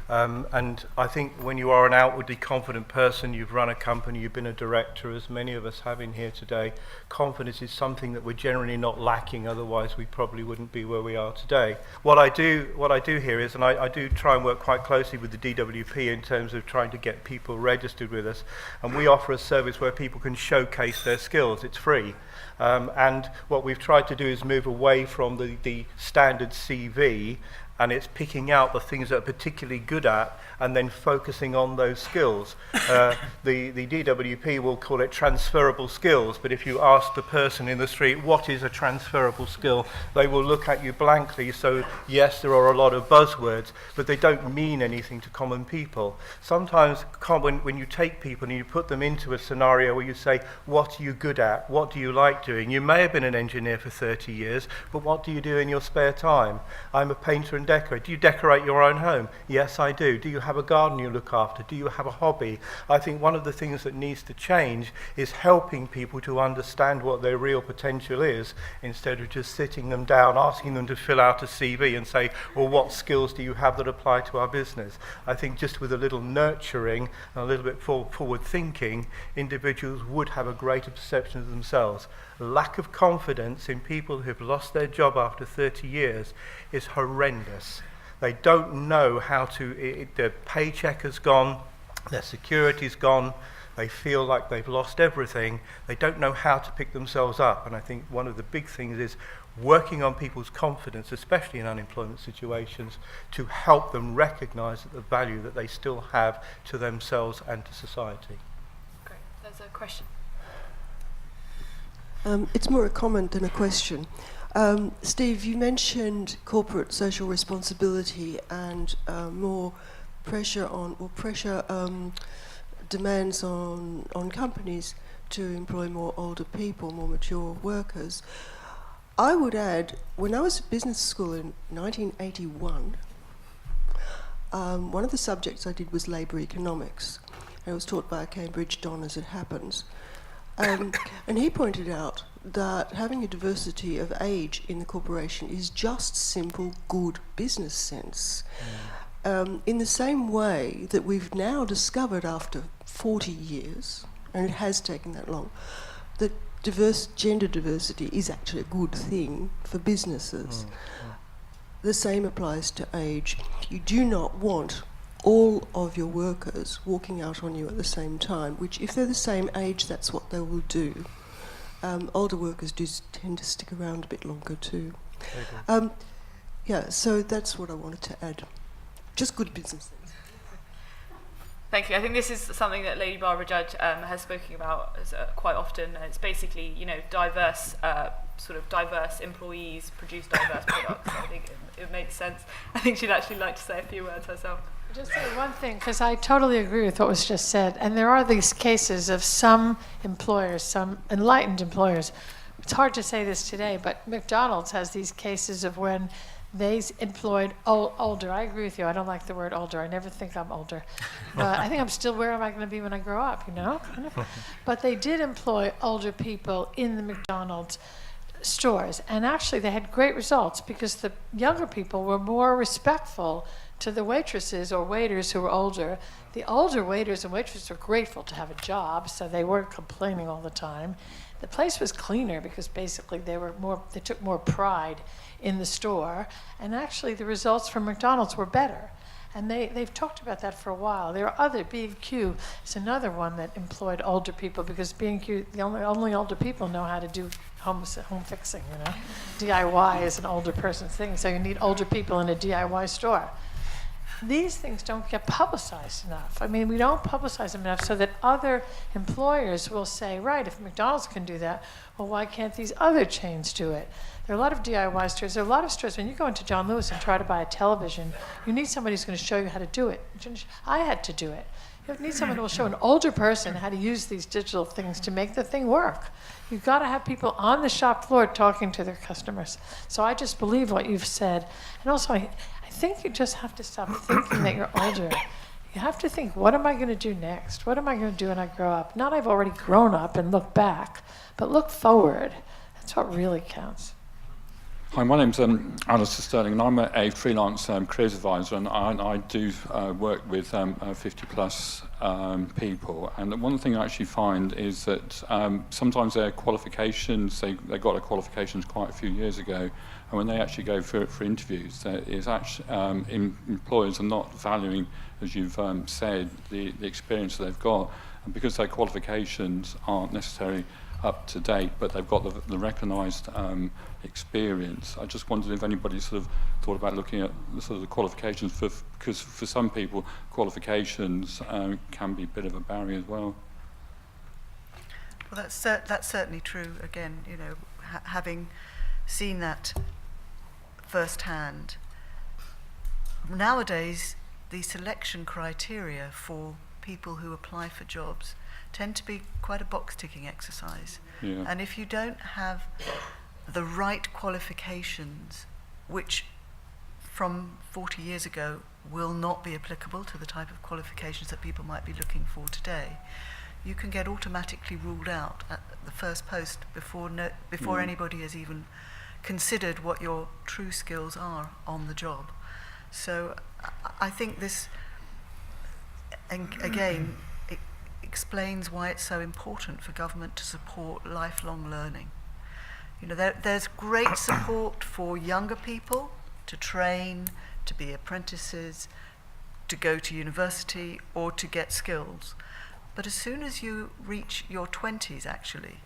And I think when you are an outwardly confident person, you've run a company, you've been a director, as many of us have in here today, confidence is something that we're generally not lacking, otherwise we probably wouldn't be where we are today. What I do here is, and I do try and work quite closely with the DWP in terms of trying to get people registered with us, and we offer a service where people can showcase their skills. It's free. And what we've tried to do is move away from the standard CV, and it's picking out the things that are particularly good at and then focusing on those skills. The DWP will call it transferable skills, but if you ask the person in the street what is a transferable skill, they will look at you blankly. So yes, there are a lot of buzzwords, but they don't mean anything to common people. Sometimes when you take people and you put them into a scenario where you say, what are you good at? What do you like doing? You may have been an engineer for 30 years, but what do you do in your spare time? I'm a painter and decorator. Do you decorate your own home? Yes, I do. Do you have a garden you look after? Do you have a hobby? I think one of the things that needs to change is helping people to understand what their real potential is, instead of just sitting them down, asking them to fill out a CV and say, well, what skills do you have that apply to our business? I think just with a little nurturing and a little bit forward thinking, individuals would have a greater perception of themselves. Lack of confidence in people who've lost their job after 30 years is horrendous. They don't know how to, their paycheck has gone, their security's gone, they feel like they've lost everything, they don't know how to pick themselves up. And I think one of the big things is working on people's confidence, especially in unemployment situations, to help them recognise the value that they still have to themselves and to society. Great. There's a question. It's more a comment than a question. Steve, you mentioned corporate social responsibility and more pressure demands on companies to employ more older people, more mature workers. I would add, when I was at business school in 1981, one of the subjects I did was labour economics. I was taught by a Cambridge Don, as it happens. And he pointed out that having a diversity of age in the corporation is just simple good business sense. In the same way that we've now discovered after 40 years, and it has taken that long, that gender diversity is actually a good thing for businesses. The same applies to age. You do not want all of your workers walking out on you at the same time, which if they're the same age, that's what they will do. Older workers do tend to stick around a bit longer too. Yeah, so that's what I wanted to add. Just good business sense. Thank you. I think this is something that Lady Barbara Judge has spoken about quite often. It's basically, diverse employees produce diverse products. I think it makes sense. I think she'd actually like to say a few words herself. Just say one thing, because I totally agree with what was just said. And there are these cases of some employers, some enlightened employers. It's hard to say this today, but McDonald's has these cases of when they employed older. I agree with you. I don't like the word older. I never think I'm older. But I think I'm still, where am I going to be when I grow up, kind of. But they did employ older people in the McDonald's stores. And actually, they had great results because the younger people were more respectful to the waitresses or waiters who were older. The older waiters and waitresses were grateful to have a job, so they weren't complaining all the time. The place was cleaner because basically they took more pride in the store, and actually the results from McDonald's were better. And they've talked about that for a while. There are other, B&Q is another one that employed older people because B&Q, the only older people know how to do home fixing, DIY is an older person's thing, so you need older people in a DIY store. These things don't get publicized enough. I mean, we don't publicize them enough so that other employers will say, right, if McDonald's can do that, well, why can't these other chains do it? There are a lot of DIY stores. There are a lot of stores, when you go into John Lewis and try to buy a television, you need somebody who's going to show you how to do it. I had to do it. You need someone who will show an older person how to use these digital things to make the thing work. You've got to have people on the shop floor talking to their customers. So I just believe what you've said. And also, I think you just have to stop thinking that you're older. You have to think, what am I going to do next? What am I going to do when I grow up? Not I've already grown up and look back, but look forward. That's what really counts. Hi, my name's Alistair Sterling, and I'm a freelance careers advisor, and I do work with 50-plus people. And one thing I actually find is that sometimes their qualifications, they got their qualifications quite a few years ago, and when they actually go for interviews, there is actually employers are not valuing, as you've said, the experience that they've got, and because their qualifications aren't necessarily up to date, but they've got the recognised experience. I just wondered if anybody sort of thought about looking at the sort of the qualifications, because for some people qualifications can be a bit of a barrier as well. Well, that's certainly true. Again, you know, having seen that firsthand, nowadays the selection criteria for people who apply for jobs tend to be quite a box-ticking exercise. Yeah. And if you don't have the right qualifications, which from 40 years ago will not be applicable to the type of qualifications that people might be looking for today, you can get automatically ruled out at the first post before anybody has even considered what your true skills are on the job. So I think this, again, it explains why it's so important for government to support lifelong learning. You know, there's great support for younger people to train, to be apprentices, to go to university, or to get skills. But as soon as you reach your 20s, actually,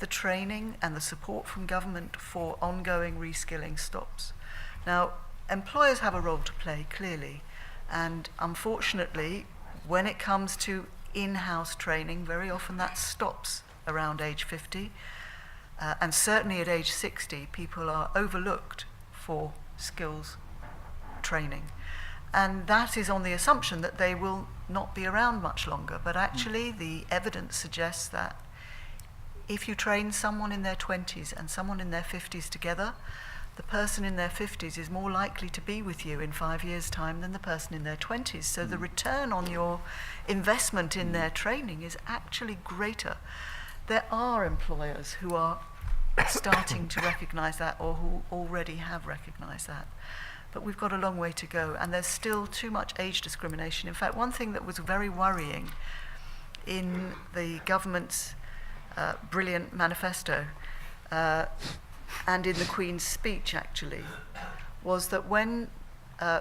the training and the support from government for ongoing reskilling stops. Now, employers have a role to play, clearly, and unfortunately, when it comes to in-house training, very often that stops around age 50. And certainly at age 60, people are overlooked for skills training. And that is on the assumption that they will not be around much longer. But actually, the evidence suggests that if you train someone in their 20s and someone in their 50s together, the person in their 50s is more likely to be with you in 5 years' time than the person in their 20s. So the return on your investment in their training is actually greater. There are employers who are starting to recognise that, or who already have recognised that. But we've got a long way to go, and there's still too much age discrimination. In fact, one thing that was very worrying in the government's brilliant manifesto and in the Queen's speech, actually, was that when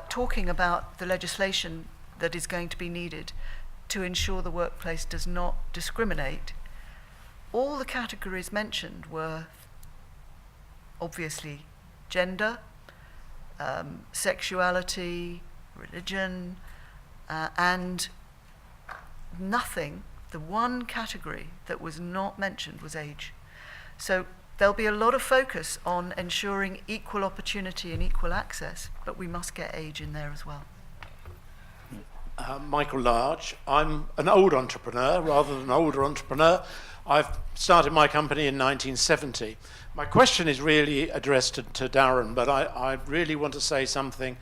talking about the legislation that is going to be needed to ensure the workplace does not discriminate, all the categories mentioned were obviously gender, sexuality, religion, and nothing, the one category that was not mentioned was age. So there'll be a lot of focus on ensuring equal opportunity and equal access, but we must get age in there as well. Michael Large. I'm an old entrepreneur rather than an older entrepreneur. I've started my company in 1970. My question is really addressed to Darren, but I really want to say something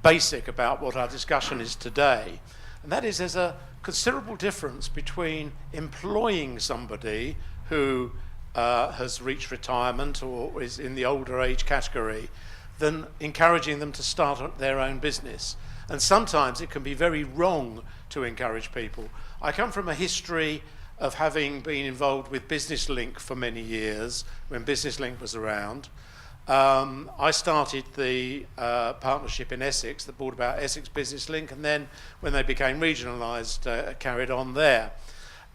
basic about what our discussion is today. And that is, there's a considerable difference between employing somebody who has reached retirement or is in the older age category than encouraging them to start up their own business. And sometimes it can be very wrong to encourage people. I come from a history of having been involved with Business Link for many years, when Business Link was around. I started the partnership in Essex that brought about Essex Business Link, and then when they became regionalised, carried on there.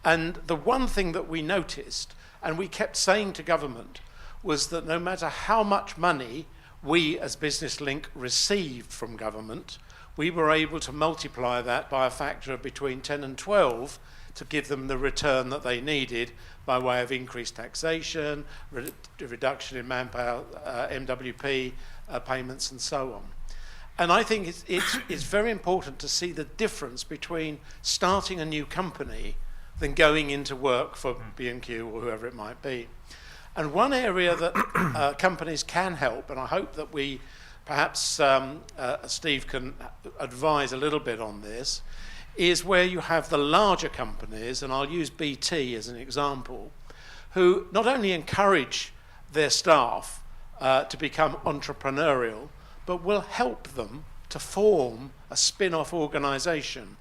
And the one thing that we noticed, and we kept saying to government, was that no matter how much money we as Business Link received from government, we were able to multiply that by a factor of between 10 and 12 to give them the return that they needed by way of increased taxation, reduction in manpower, MWP payments, and so on. And I think it's very important to see the difference between starting a new company than going into work for B&Q or whoever it might be. And one area that companies can help, and I hope that we perhaps Steve can advise a little bit on this, is where you have the larger companies, and I'll use BT as an example, who not only encourage their staff to become entrepreneurial, but will help them to form a spin-off organisation.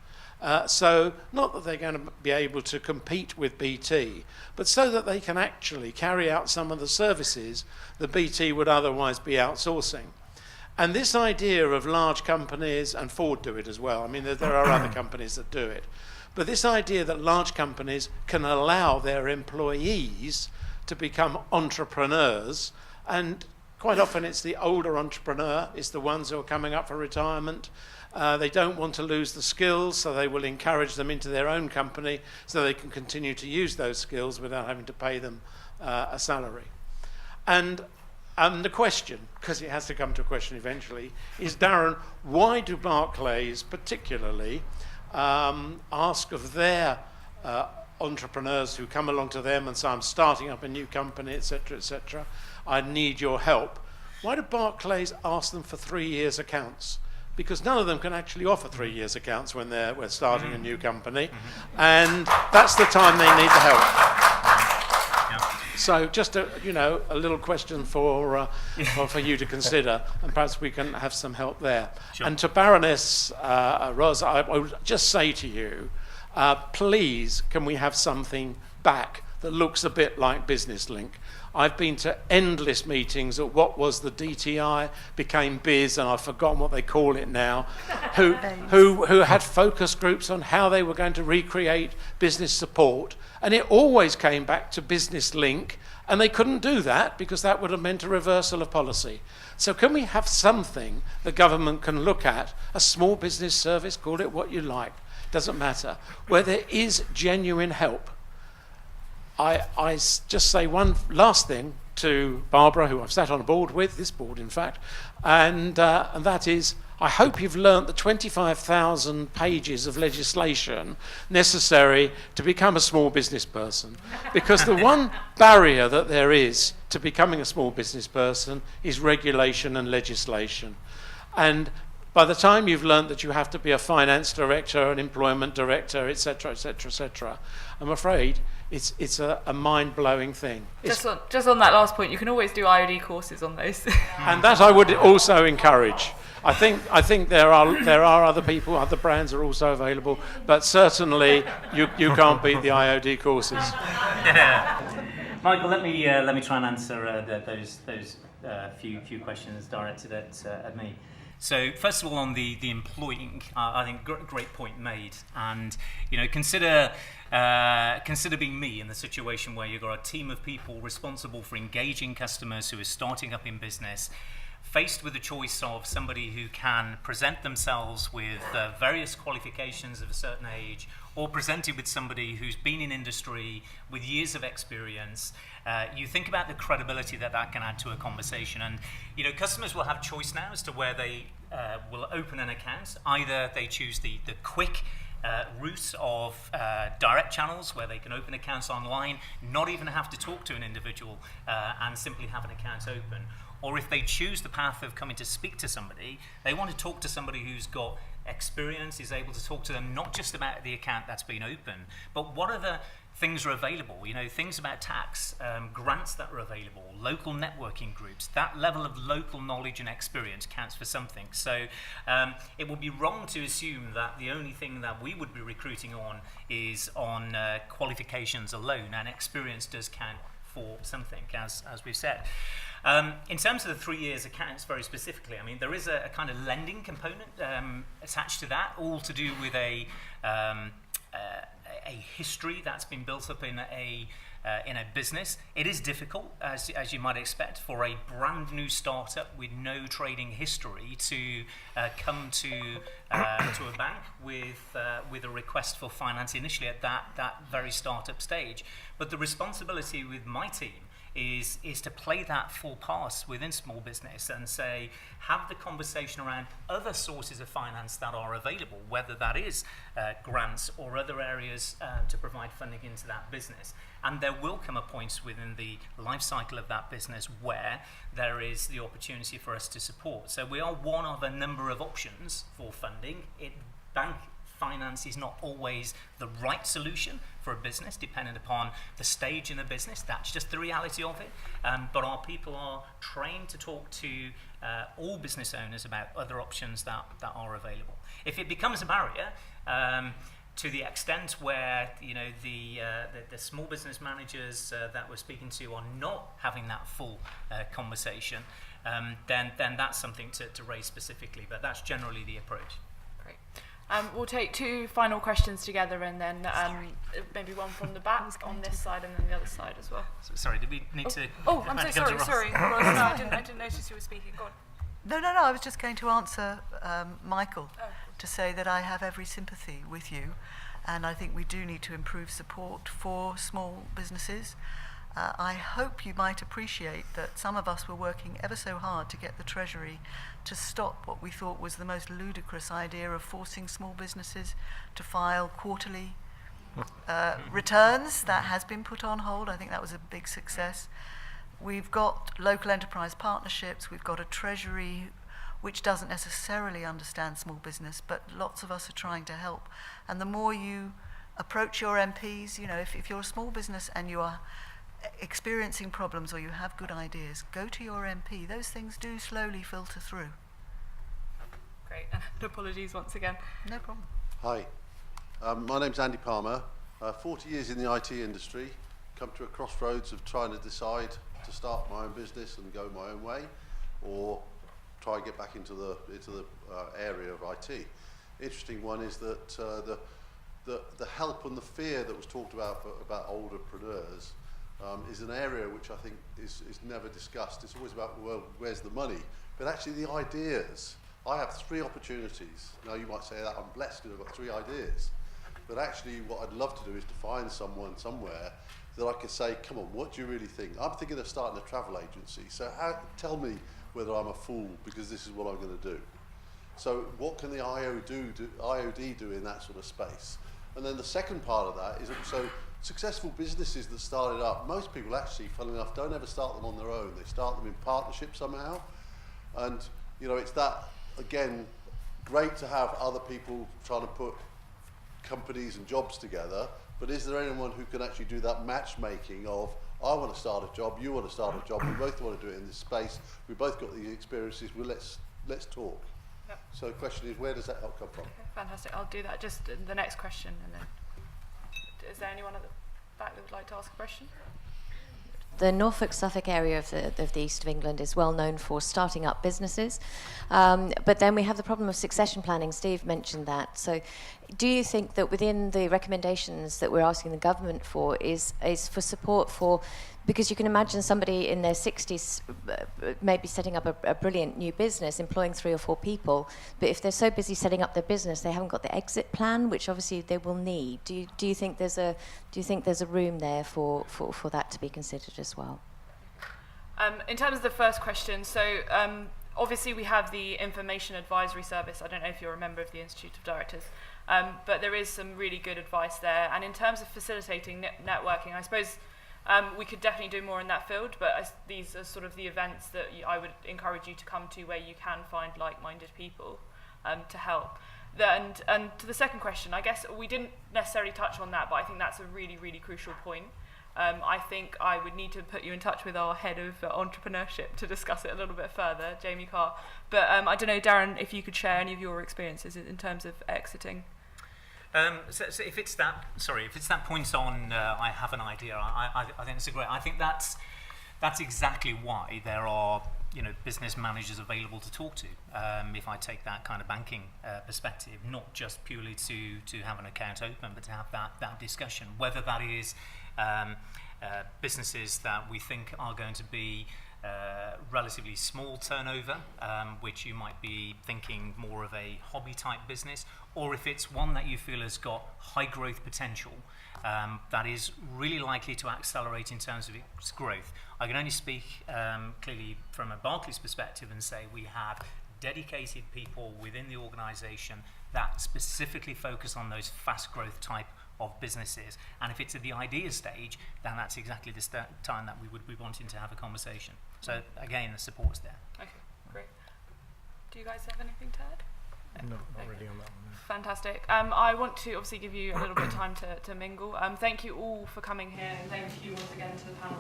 So not that they're going to be able to compete with BT, but so that they can actually carry out some of the services that BT would otherwise be outsourcing. And this idea of large companies, and Ford do it as well, I mean there are other companies that do it, but this idea that large companies can allow their employees to become entrepreneurs, and quite often it's the older entrepreneur, it's the ones who are coming up for retirement. They don't want to lose the skills, so they will encourage them into their own company so they can continue to use those skills without having to pay them a salary. And the question, because it has to come to a question eventually, is, Darren, why do Barclays particularly ask of their entrepreneurs who come along to them and say, I'm starting up a new company, etc., I need your help. Why do Barclays ask them for 3 years accounts? Because none of them can actually offer 3 years accounts when we're starting a new company, and that's the time they need the help. So just a little question for you to consider, and perhaps we can have some help there. Sure. And to Baroness Ros, I would just say to you, please, can we have something back that looks a bit like Business Link? I've been to endless meetings at what was the DTI, became Biz, and I've forgotten what they call it now, who had focus groups on how they were going to recreate business support. And it always came back to Business Link, and they couldn't do that because that would have meant a reversal of policy. So can we have something the government can look at, a small business service, call it what you like, doesn't matter, where there is genuine help? I just say one last thing to Barbara, who I've sat on a board with, this board in fact, and that is, I hope you've learnt the 25,000 pages of legislation necessary to become a small business person. Because the one barrier that there is to becoming a small business person is regulation and legislation. And by the time you've learnt that you have to be a finance director, an employment director, etc., I'm afraid it's a mind-blowing thing. Just on that last point, you can always do IOD courses on those. And that I would also encourage. I think there are other people, other brands are also available, but certainly you can't beat the IOD courses. Michael, let me try and answer those few questions directed at me. So first of all, on the employing, I think great point made, and consider being me in the situation where you've got a team of people responsible for engaging customers who are starting up in business, faced with the choice of somebody who can present themselves with various qualifications of a certain age, or presented with somebody who's been in industry with years of experience. You think about the credibility that can add to a conversation, and customers will have choice now as to where they will open an account. Either they choose the quick route of direct channels where they can open accounts online, not even have to talk to an individual, and simply have an account open. Or if they choose the path of coming to speak to somebody, they want to talk to somebody who's got experience, is able to talk to them not just about the account that's been open, but what other things are available, things about tax, grants that are available, local networking groups. That level of local knowledge and experience counts for something. So it would be wrong to assume that the only thing that we would be recruiting on is on qualifications alone, and experience does count for something, as we've said. In terms of the 3 years accounts, very specifically, I mean, there is a kind of lending component attached to that, all to do with a history that's been built up in a business. It is difficult, as you might expect, for a brand new startup with no trading history to come to a bank with a request for finance initially at that very startup stage. But the responsibility with my team is to play that full pass within small business and say, have the conversation around other sources of finance that are available, whether that is grants or other areas to provide funding into that business. And there will come a point within the life cycle of that business where there is the opportunity for us to support. So we are one of a number of options for funding. Bank finance is not always the right solution for a business, depending upon the stage in the business. That's just the reality of it. But our people are trained to talk to all business owners about other options that are available. If it becomes a barrier, to the extent where the small business managers that we're speaking to are not having that full conversation, then that's something to raise specifically. But that's generally the approach. Great. We'll take two final questions together, and then maybe one from the back on this side, and then the other side as well. Sorry, did we need to? Oh, I'm so sorry. Sorry, Ross, no, I didn't notice you were speaking. Go on. No, I was just going to answer Michael to say that I have every sympathy with you, and I think we do need to improve support for small businesses. I hope you might appreciate that some of us were working ever so hard to get the Treasury to stop what we thought was the most ludicrous idea of forcing small businesses to file quarterly returns. That has been put on hold. I think that was a big success. We've got local enterprise partnerships. We've got a Treasury which doesn't necessarily understand small business, but lots of us are trying to help. And the more you approach your MPs, if you're a small business and you are experiencing problems or you have good ideas, go to your MP. Those things do slowly filter through. Great. And apologies once again. No problem. Hi. My name's Andy Palmer. 40 years in the IT industry. Come to a crossroads of trying to decide to start my own business and go my own way, or try and get back into the area of IT. Interesting one is that the help and the fear that was talked about olderpreneurs is an area which I think is never discussed. It's always about, well, where's the money? But actually the ideas. I have 3 opportunities. Now you might say that I'm blessed because I've got 3 ideas. But actually what I'd love to do is to find someone somewhere that I could say, come on, what do you really think? I'm thinking of starting a travel agency. So tell me whether I'm a fool because this is what I'm going to do. So what can the IOD do in that sort of space? And then the second part of that is also successful businesses that started up. Most people actually, funnily enough, don't ever start them on their own. They start them in partnership somehow. And, it's that, again, great to have other people trying to put companies and jobs together, but is there anyone who can actually do that matchmaking of, I want to start a job, you want to start a job, we both want to do it in this space, we both got the experiences, well, let's talk. Yep. So the question is, where does that help come from? Okay, fantastic. I'll do that. Just the next question, and then is there anyone at the back that would like to ask a question? The Norfolk-Suffolk area of the east of England is well known for starting up businesses, but then we have the problem of succession planning. Steve mentioned that. So do you think that within the recommendations that we're asking the government for is for support for, because you can imagine somebody in their 60s maybe setting up a brilliant new business, employing 3 or 4 people, but if they're so busy setting up their business, they haven't got the exit plan, which obviously they will need. Do you think there's a room there for that to be considered as well? In terms of the first question, so obviously we have the Information Advisory Service. I don't know if you're a member of the Institute of Directors, but there is some really good advice there. And in terms of facilitating networking, I suppose we could definitely do more in that field, but these are sort of the events that I would encourage you to come to where you can find like-minded people to help. And to the second question, I guess we didn't necessarily touch on that, but I think that's a really, really crucial point. I think I would need to put you in touch with our head of entrepreneurship to discuss it a little bit further, Jamie Carr. But I don't know, Darren, if you could share any of your experiences in terms of exiting. So if it's that point on, I have an idea. I think it's great. I think that's exactly why there are business managers available to talk to. If I take that kind of banking perspective, not just purely to have an account open, but to have that discussion, whether that is businesses that we think are going to be relatively small turnover, which you might be thinking more of a hobby type business, or if it's one that you feel has got high growth potential, that is really likely to accelerate in terms of its growth. I can only speak clearly from a Barclays perspective and say we have dedicated people within the organisation that specifically focus on those fast growth type of businesses, and if it's at the idea stage, then that's exactly the time that we would be wanting to have a conversation. So again, the support's there. Okay, great. Do you guys have anything to add? No, not really on that one. Fantastic. I want to obviously give you a little bit of time to mingle. Thank you all for coming here, and thank you once again to the panel.